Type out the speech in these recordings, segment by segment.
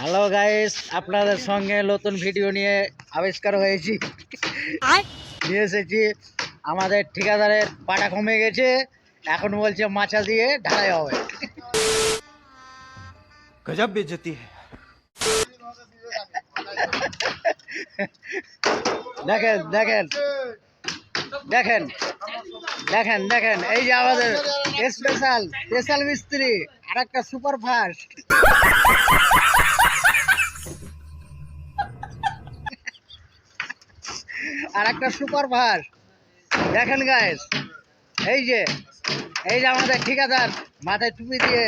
Hello guys, আপনাদের সঙ্গে নতুন ভিডিও নিয়ে আবিষ্কার হয়েছি। নিয়ে এসেছি আমাদের ঠিকাদারের পাটা কমে গেছে, এখন বলছে মাচা দিয়ে ঢালাই হবে। गजब बेइज्जती है। দেখেন দেখেন দেখেন দেখেন দেখেন এই যে আমাদের স্পেশাল স্পেশাল মিস্ত্রি আর একটা সুপার ফাস্ট। আর একটা সুপার ফাস্ট দেখেন গাইস, এই যে আমাদের ঠিকাদার মাথায় টুপি দিয়ে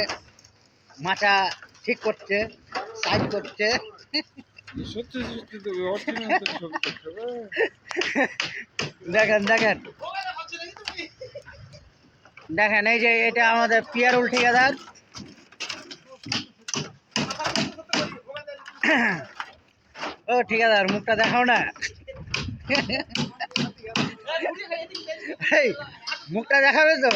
মাচা ঠিক করছে, সাইজ করছে। দেখেন দেখেন দেখেন এই যে এটা আমাদের পিয়ারুল ঠিকাদার। ও ঠিকাদার, মুখটা দেখাও না। এই মুখটা দেখাবে তো?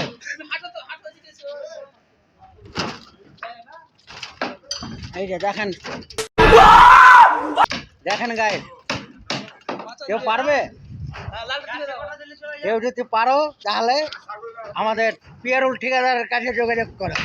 এই যে দেখেন দেখেন গাইস, কেউ পারবে? কেউ যদি পারো তাহলে আমাদের পিয়ারুল ঠিকাদারের কাছে যোগাযোগ করো।